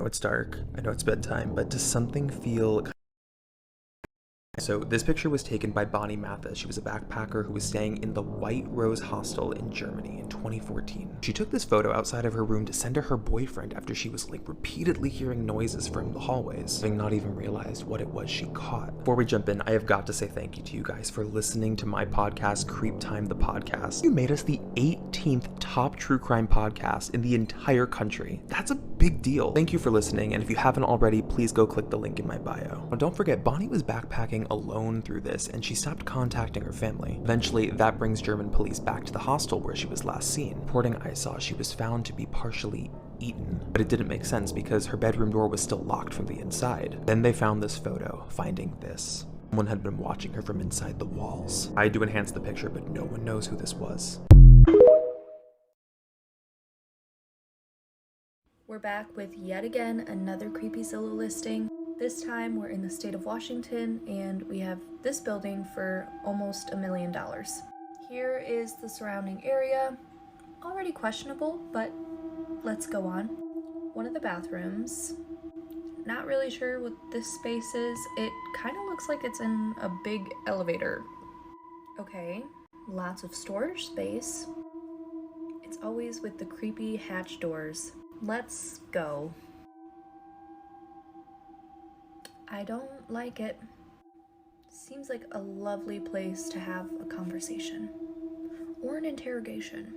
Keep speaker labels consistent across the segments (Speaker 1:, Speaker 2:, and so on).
Speaker 1: know it's dark, I know it's bedtime, but does something feel... So this picture was taken by Bonnie Mathis. She was a backpacker who was staying in the White Rose Hostel in Germany in 2014. She took this photo outside of her room to send to her boyfriend after she was repeatedly hearing noises from the hallways, having not even realized what it was she caught. Before we jump in, I have got to say thank you to you guys for listening to my podcast, Creep Time the Podcast. You made us the 18th top true crime podcast in the entire country. That's a big deal. Thank you for listening, and if you haven't already, please go click the link in my bio. Now, don't forget, Bonnie was backpacking alone through this, and she stopped contacting her family. Eventually, that brings German police back to the hostel where she was last seen. Reporting I saw, she was found to be partially eaten, but it didn't make sense because her bedroom door was still locked from the inside. Then they found this photo, finding this. Someone had been watching her from inside the walls. I had to enhance the picture, but no one knows who this was.
Speaker 2: We're back with yet again another creepy solo listing. This time we're in the state of Washington and we have this building for almost $1 million. Here is the surrounding area. Already questionable, but let's go on. One of the bathrooms. Not really sure what this space is. It kind of looks like it's in a big elevator. Okay, lots of storage space. It's always with the creepy hatch doors. Let's go. I don't like it. Seems like a lovely place to have a conversation or an interrogation.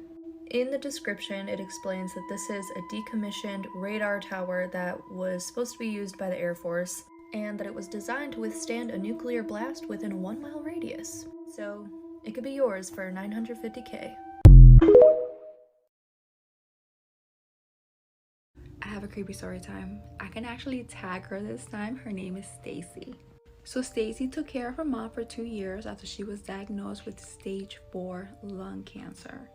Speaker 2: In the description, it explains that this is a decommissioned radar tower that was supposed to be used by the Air Force and that it was designed to withstand a nuclear blast within a 1-mile radius. So it could be yours for $950K.
Speaker 3: I have a creepy story time. I can actually tag her this time. Her name is Stacy. So Stacy took care of her mom for 2 years after she was diagnosed with stage 4 lung cancer.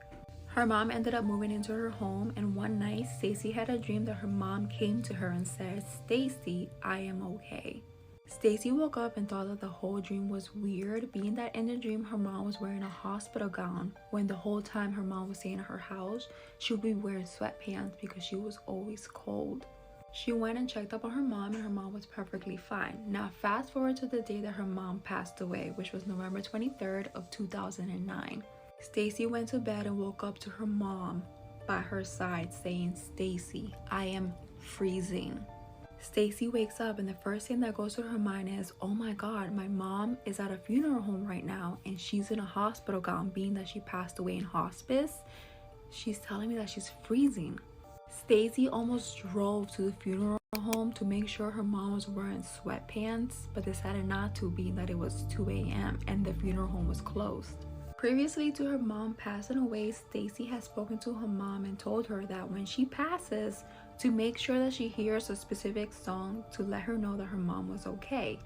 Speaker 3: Her mom ended up moving into her home, and one night Stacy had a dream that her mom came to her and said, "Stacy, I am okay." Stacy woke up and thought that the whole dream was weird, being that in the dream her mom was wearing a hospital gown when the whole time her mom was staying at her house, she would be wearing sweatpants because she was always cold. She went and checked up on her mom and her mom was perfectly fine. Now fast forward to the day that her mom passed away, which was November 23rd of 2009. Stacy went to bed and woke up to her mom by her side saying, "Stacy, I am freezing." Stacy wakes up and the first thing that goes through her mind is, oh my god, my mom is at a funeral home right now and she's in a hospital gown, being that she passed away in hospice. She's telling me that she's freezing. Stacy almost drove to the funeral home to make sure her mom was wearing sweatpants, but decided not to, being that it was 2 a.m. and the funeral home was closed. Previously to her mom passing away, Stacy had spoken to her mom and told her that when she passes, to make sure that she hears a specific song to let her know that her mom was okay.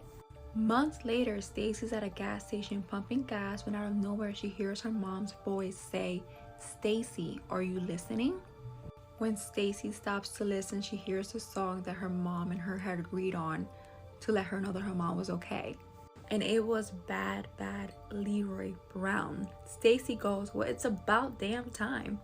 Speaker 3: Months later, Stacy's at a gas station pumping gas when out of nowhere she hears her mom's voice say, "Stacy, are you listening?" When Stacy stops to listen, she hears the song that her mom and her had agreed on to let her know that her mom was okay. And it was Bad Bad Leroy Brown. Stacy goes, "Well, it's about damn time."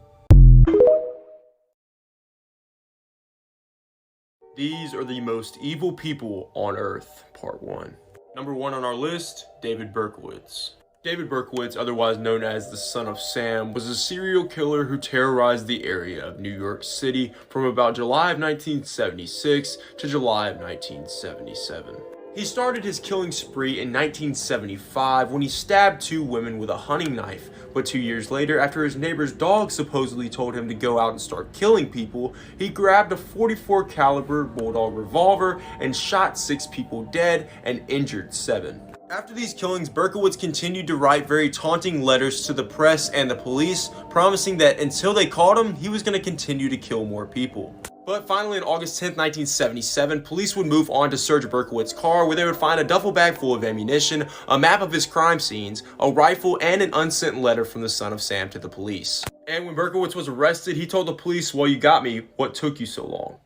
Speaker 4: These are the most evil people on Earth, Part 1. Number 1 on our list, David Berkowitz. David Berkowitz, otherwise known as the Son of Sam, was a serial killer who terrorized the area of New York City from about July of 1976 to July of 1977. He started his killing spree in 1975 when he stabbed 2 women with a hunting knife, but 2 years later, after his neighbor's dog supposedly told him to go out and start killing people, he grabbed a .44 caliber Bulldog revolver and shot 6 people dead and injured 7. After these killings, Berkowitz continued to write very taunting letters to the press and the police, promising that until they caught him, he was going to continue to kill more people. But finally, on August 10th, 1977, police would move on to search Berkowitz's car, where they would find a duffel bag full of ammunition, a map of his crime scenes, a rifle, and an unsent letter from the Son of Sam to the police. And when Berkowitz was arrested, he told the police, "Well, you got me. What took you so long?"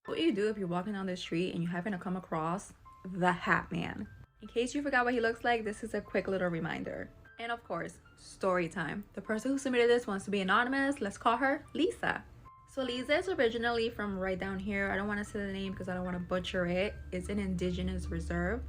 Speaker 3: What do you do if you're walking down the street and you happen to come across the Hat Man? In case you forgot what he looks like, this is a quick little reminder. And of course, story time. The person who submitted this wants to be anonymous. Let's call her Lisa. So Lisa is originally from right down here. I don't want to say the name because I don't want to butcher it. It's an indigenous reserve.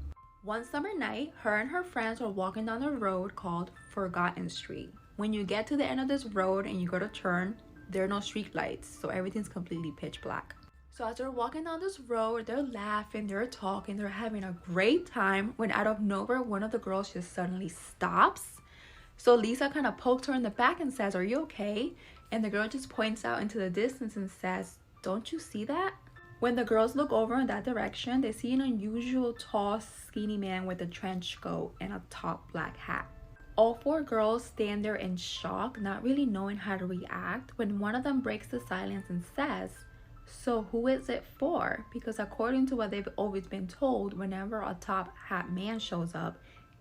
Speaker 3: One summer night, her and her friends were walking down the road called Forgotten Street. When you get to the end of this road and you go to turn, there are no street lights, so everything's completely pitch black. So as they're walking down this road, they're laughing, they're talking, they're having a great time, when out of nowhere, one of the girls just suddenly stops. So Lisa kind of pokes her in the back and says, "Are you okay?" And the girl just points out into the distance and says, "Don't you see that?" When the girls look over in that direction, they see an unusual, tall, skinny man with a trench coat and a top black hat. All four girls stand there in shock, not really knowing how to react, when one of them breaks the silence and says, "So who is it for?" Because according to what they've always been told, whenever a top hat man shows up,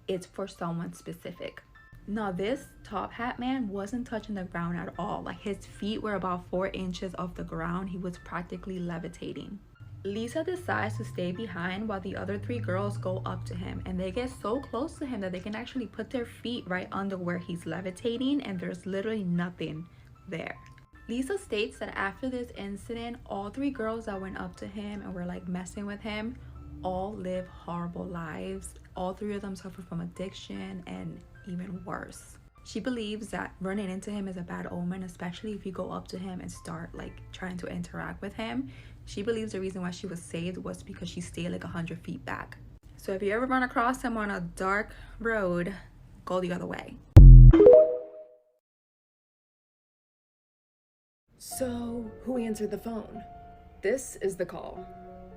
Speaker 3: it's for someone specific. Now this top hat man wasn't touching the ground at all. Like, his feet were about 4 inches off the ground. He was practically levitating. Lisa decides to stay behind while the other 3 girls go up to him, and they get so close to him that they can actually put their feet right under where he's levitating, and there's literally nothing there. Lisa states that after this incident, all 3 girls that went up to him and were like messing with him all live horrible lives. All 3 of them suffer from addiction and even worse. She believes that running into him is a bad omen, especially if you go up to him and start like trying to interact with him. She believes the reason why she was saved was because she stayed like 100 feet back. So if you ever run across him on a dark road, go the other way.
Speaker 5: So, who answered the phone? This is the call.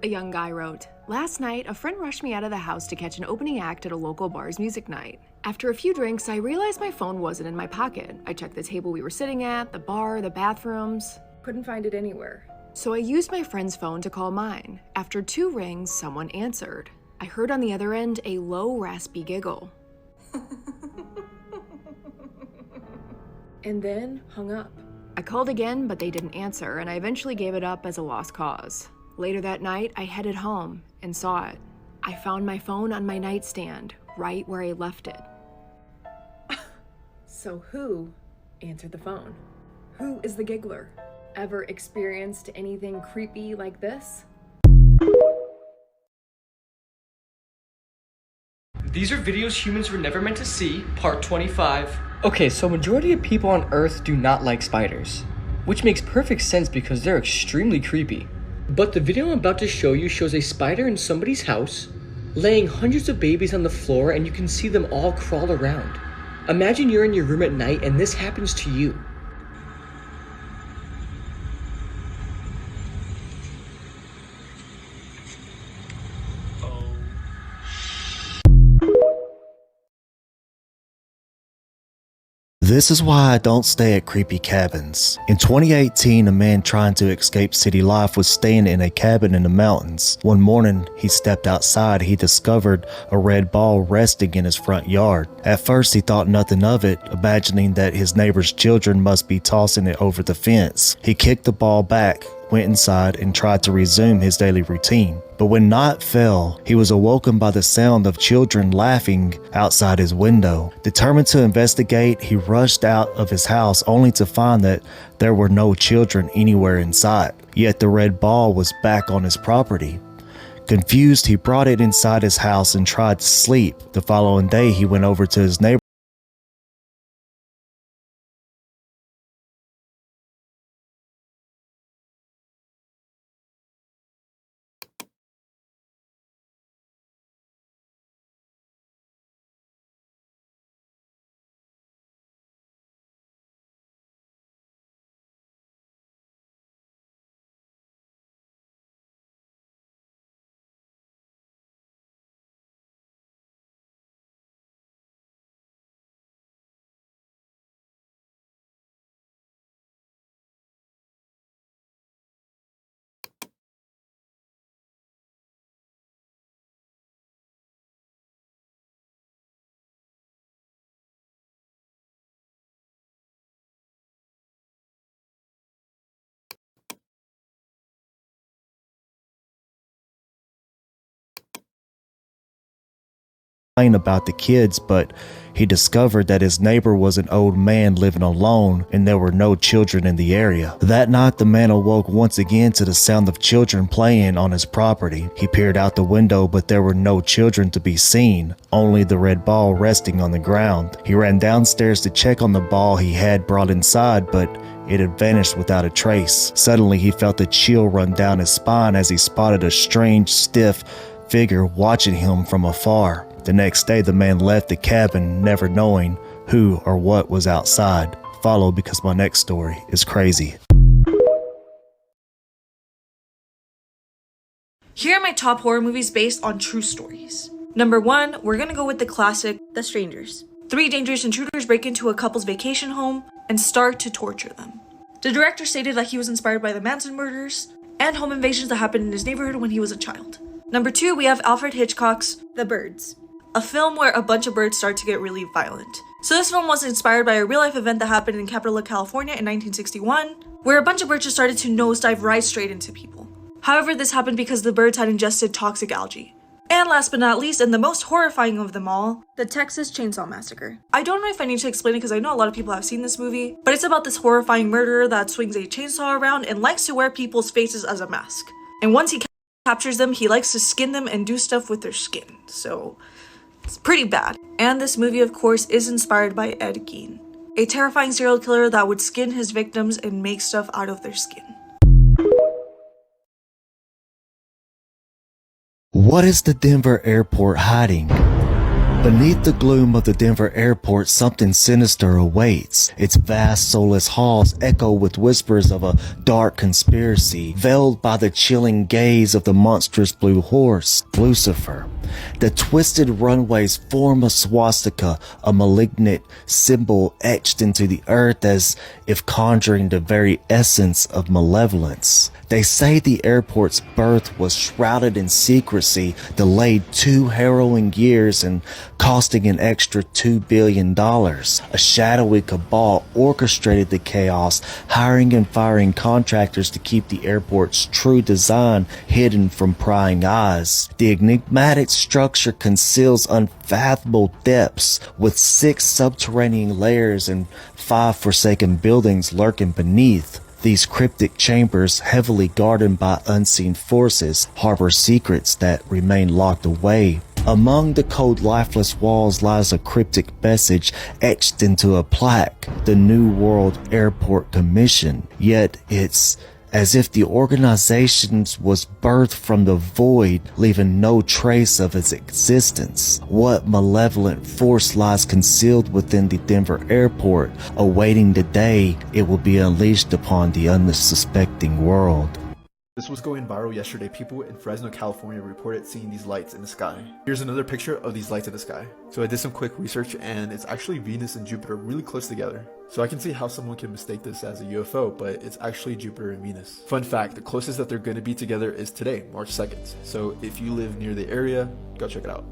Speaker 6: A young guy wrote, "Last night, a friend rushed me out of the house to catch an opening act at a local bar's music night. After a few drinks, I realized my phone wasn't in my pocket. I checked the table we were sitting at, the bar, the bathrooms.
Speaker 5: Couldn't find it anywhere.
Speaker 6: So I used my friend's phone to call mine. After 2 rings, someone answered. I heard on the other end a low, raspy giggle.
Speaker 5: And then hung up.
Speaker 6: I called again, but they didn't answer, and I eventually gave it up as a lost cause. Later that night, I headed home and saw it. I found my phone on my nightstand, right where I left it."
Speaker 5: So who answered the phone? Who is the giggler? Ever experienced anything creepy like this?
Speaker 7: These are videos humans were never meant to see, part 25.
Speaker 8: Okay, so majority of people on Earth do not like spiders, which makes perfect sense because they're extremely creepy. But the video I'm about to show you shows a spider in somebody's house, laying hundreds of babies on the floor, and you can see them all crawl around. Imagine you're in your room at night and this happens to you.
Speaker 9: This is why I don't stay at creepy cabins. In 2018, a man trying to escape city life was staying in a cabin in the mountains. One morning, he stepped outside. He discovered a red ball resting in his front yard. At first, he thought nothing of it, imagining that his neighbor's children must be tossing it over the fence. He kicked the ball back, went inside, and tried to resume his daily routine. But when night fell, he was awoken by the sound of children laughing outside his window. Determined to investigate, he rushed out of his house only to find that there were no children anywhere in sight. Yet the red ball was back on his property. Confused, he brought it inside his house and tried to sleep. The following day, he went over to his neighbor. About the kids, but he discovered that his neighbor was an old man living alone and there were no children in the area. That night, the man awoke once again to the sound of children playing on his property. He peered out the window, but there were no children to be seen, only the red ball resting on the ground. He ran downstairs to check on the ball he had brought inside, but it had vanished without a trace. Suddenly, he felt a chill run down his spine as he spotted a strange, stiff figure watching him from afar. The next day, the man left the cabin, never knowing who or what was outside. Follow, because my next story is crazy.
Speaker 10: Here are my top horror movies based on true stories. Number 1, we're gonna go with the classic, The Strangers. 3 dangerous intruders break into a couple's vacation home and start to torture them. The director stated that he was inspired by the Manson murders and home invasions that happened in his neighborhood when he was a child. Number 2, we have Alfred Hitchcock's The Birds, a film where a bunch of birds start to get really violent. So this film was inspired by a real-life event that happened in Capitola, California in 1961, where a bunch of birds just started to nosedive right straight into people. However, this happened because the birds had ingested toxic algae. And last but not least, and the most horrifying of them all, the Texas Chainsaw Massacre. I don't know if I need to explain it because I know a lot of people have seen this movie, but it's about this horrifying murderer that swings a chainsaw around and likes to wear people's faces as a mask. And once he captures them, he likes to skin them and do stuff with their skin. So it's pretty bad. And this movie, of course, is inspired by Ed Gein, a terrifying serial killer that would skin his victims and make stuff out of their skin.
Speaker 9: What is the Denver airport hiding? Beneath the gloom of the Denver airport, something sinister awaits. Its vast, soulless halls echo with whispers of a dark conspiracy, veiled by the chilling gaze of the monstrous blue horse, Lucifer. The twisted runways form a swastika, a malignant symbol etched into the earth as if conjuring the very essence of malevolence. They say the airport's birth was shrouded in secrecy, delayed 2 harrowing years and costing an extra $2 billion. A shadowy cabal orchestrated the chaos, hiring and firing contractors to keep the airport's true design hidden from prying eyes. The enigmatic structure conceals unfathomable depths, with 6 subterranean layers and 5 forsaken buildings lurking beneath. These cryptic chambers, heavily guarded by unseen forces, harbor secrets that remain locked away. Among the cold, lifeless walls lies a cryptic message etched into a plaque, the New World Airport Commission. Yet it's as if the organization was birthed from the void, leaving no trace of its existence. What malevolent force lies concealed within the Denver airport, awaiting the day it will be unleashed upon the unsuspecting world?
Speaker 11: This was going viral yesterday. People in Fresno, California reported seeing these lights in the sky. Here's another picture of these lights in the sky. So I did some quick research and it's actually Venus and Jupiter really close together. So I can see how someone can mistake this as a UFO, but it's actually Jupiter and Venus. Fun fact, the closest that they're going to be together is today, March 2nd. So if you live near the area, go check it out.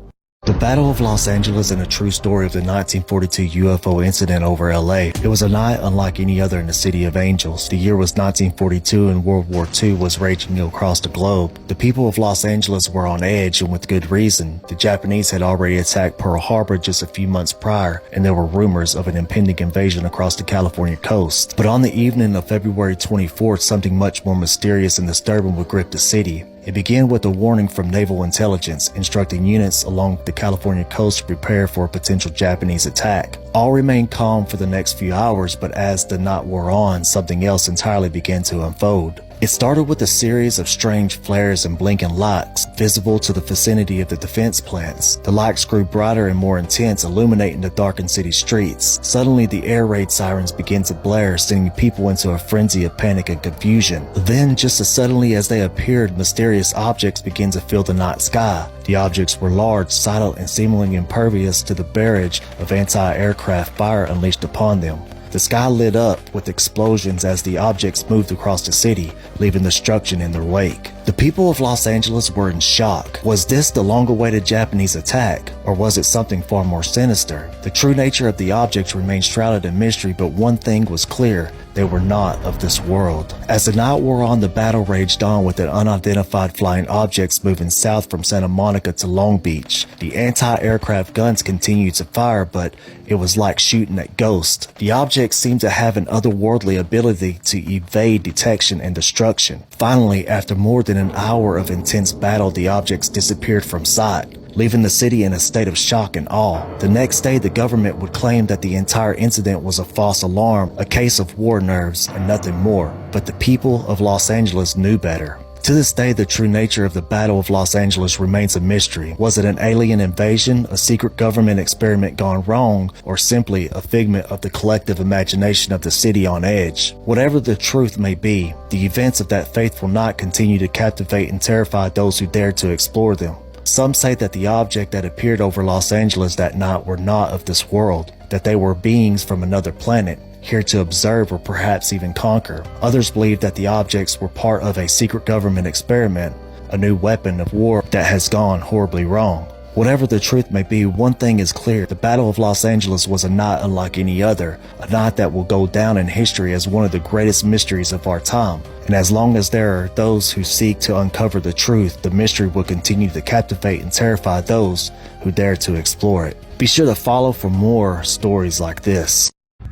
Speaker 9: The Battle of Los Angeles is a true story of the 1942 UFO incident over LA. It was a night unlike any other in the City of Angels. The year was 1942 and World War II was raging across the globe. The people of Los Angeles were on edge, and with good reason. The Japanese had already attacked Pearl Harbor just a few months prior, and there were rumors of an impending invasion across the California coast. But on the evening of February 24th, something much more mysterious and disturbing would grip the city. It began with a warning from naval intelligence, instructing units along the California coast to prepare for a potential Japanese attack. All remained calm for the next few hours, but as the night wore on, something else entirely began to unfold. It started with a series of strange flares and blinking lights, visible to the vicinity of the defense plants. The lights grew brighter and more intense, illuminating the darkened city streets. Suddenly, the air raid sirens began to blare, sending people into a frenzy of panic and confusion. Then, just as suddenly as they appeared, mysterious objects began to fill the night sky. The objects were large, silent, and seemingly impervious to the barrage of anti-aircraft fire unleashed upon them. The sky lit up with explosions as the objects moved across the city, leaving destruction in their wake. The people of Los Angeles were in shock. Was this the long-awaited Japanese attack, or was it something far more sinister? The true nature of the objects remained shrouded in mystery, but one thing was clear: they were not of this world. As the night wore on, the battle raged on with an unidentified flying objects moving south from Santa Monica to Long Beach. The anti-aircraft guns continued to fire, but it was like shooting at ghosts. The objects seemed to have an otherworldly ability to evade detection and destruction. Finally, after more than an hour of intense battle, the objects disappeared from sight, leaving the city in a state of shock and awe. The next day, the government would claim that the entire incident was a false alarm, a case of war nerves, and nothing more. But the people of Los Angeles knew better. To this day, the true nature of the Battle of Los Angeles remains a mystery. Was it an alien invasion, a secret government experiment gone wrong, or simply a figment of the collective imagination of the city on edge? Whatever the truth may be, the events of that fateful night continue to captivate and terrify those who dare to explore them. Some say that the object that appeared over Los Angeles that night were not of this world, that they were beings from another planet, here to observe or perhaps even conquer. Others believe that the objects were part of a secret government experiment, a new weapon of war that has gone horribly wrong. Whatever the truth may be, one thing is clear: the Battle of Los Angeles was a night unlike any other, a night that will go down in history as one of the greatest mysteries of our time. And as long as there are those who seek to uncover the truth, the mystery will continue to captivate and terrify those who dare to explore it. Be sure to follow for more stories like this.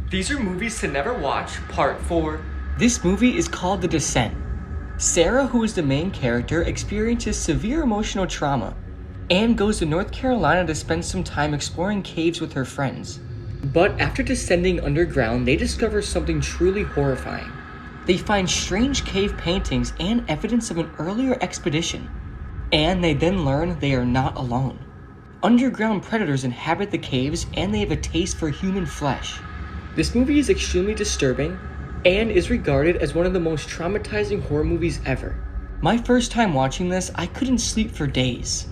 Speaker 7: These are movies to never watch, part 4.
Speaker 8: This movie is called The Descent. Sarah, who is the main character, experiences severe emotional trauma and goes to North Carolina to spend some time exploring caves with her friends. But after descending underground, they discover something truly horrifying. They find strange cave paintings and evidence of an earlier expedition, and they then learn they are not alone. Underground predators inhabit the caves, and they have a taste for human flesh. This movie is extremely disturbing and is regarded as one of the most traumatizing horror movies ever. My first time watching this, I couldn't sleep for days.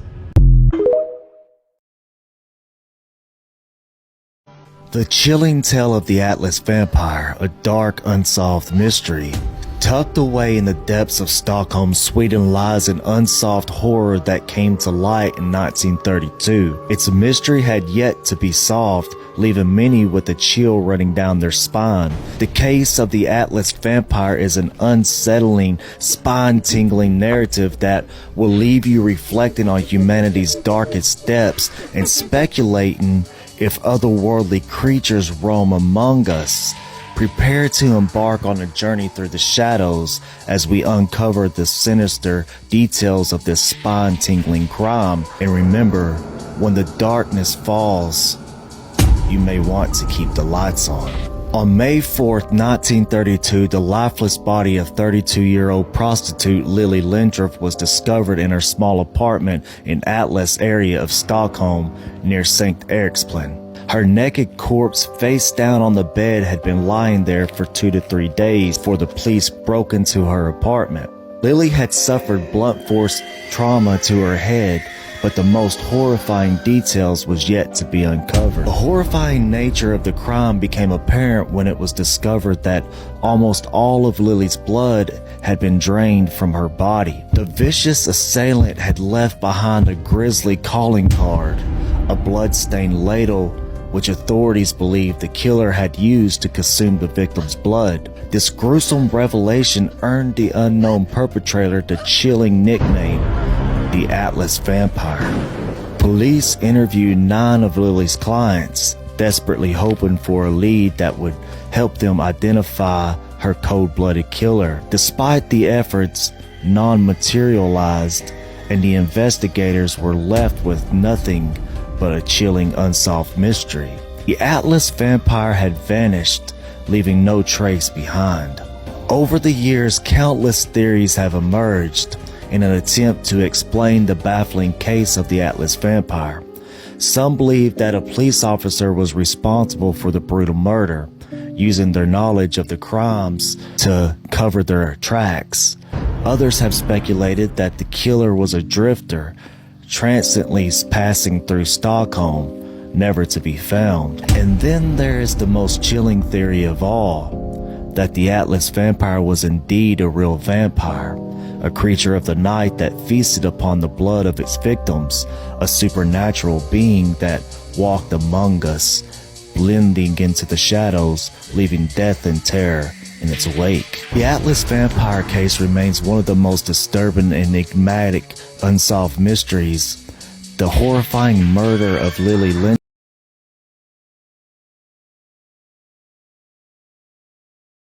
Speaker 9: The chilling tale of the Atlas Vampire, a dark, unsolved mystery. Tucked away in the depths of Stockholm, Sweden lies an unsolved horror that came to light in 1932. Its mystery had yet to be solved, leaving many with a chill running down their spine. The case of the Atlas Vampire is an unsettling, spine-tingling narrative that will leave you reflecting on humanity's darkest depths and speculating if otherworldly creatures roam among us. Prepare to embark on a journey through the shadows as we uncover the sinister details of this spine-tingling crime. And remember, when the darkness falls, you may want to keep the lights on. On May 4th, 1932, the lifeless body of 32-year-old prostitute Lily Lindrup was discovered in her small apartment in Atlas area of Stockholm near St. Eriksplan. Her naked corpse face down on the bed had been lying there for 2 to 3 days before the police broke into her apartment. Lily had suffered blunt force trauma to her head, but the most horrifying details was yet to be uncovered. The horrifying nature of the crime became apparent when it was discovered that almost all of Lily's blood had been drained from her body. The vicious assailant had left behind a grisly calling card, a blood-stained ladle which authorities believe the killer had used to consume the victim's blood. This gruesome revelation earned the unknown perpetrator the chilling nickname, the Atlas Vampire. Police interviewed 9 of Lily's clients, desperately hoping for a lead that would help them identify her cold-blooded killer. Despite the efforts, none materialized, and the investigators were left with nothing but a chilling unsolved mystery. The Atlas Vampire had vanished, leaving no trace behind. Over the years, countless theories have emerged in an attempt to explain the baffling case of the Atlas Vampire. Some believe that a police officer was responsible for the brutal murder, using their knowledge of the crimes to cover their tracks. Others have speculated that the killer was a drifter, transiently passing through Stockholm, never to be found. And then there is the most chilling theory of all, that the Atlas vampire was indeed a real vampire, a creature of the night that feasted upon the blood of its victims, a supernatural being that walked among us, blending into the shadows, leaving death and terror in its wake. The Atlas vampire case remains one of the most disturbing, enigmatic, unsolved mysteries. The horrifying murder of Lily Lynn